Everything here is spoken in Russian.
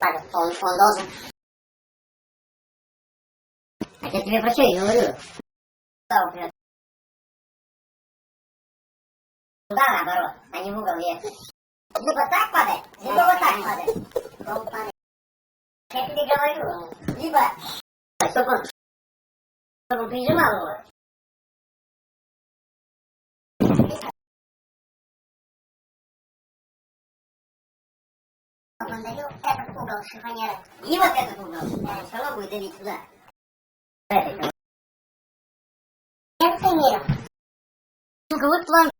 Он должен. А я тебе про что и говорю? Туда наоборот, а не в угол ехать. Либо так падает, либо вот так падает. Я тебе говорю, либо чтобы он прижимал его. Он давил этот угол шифонера. И вот этот угол. Он все равно будет давить туда. Это мир. Вот план.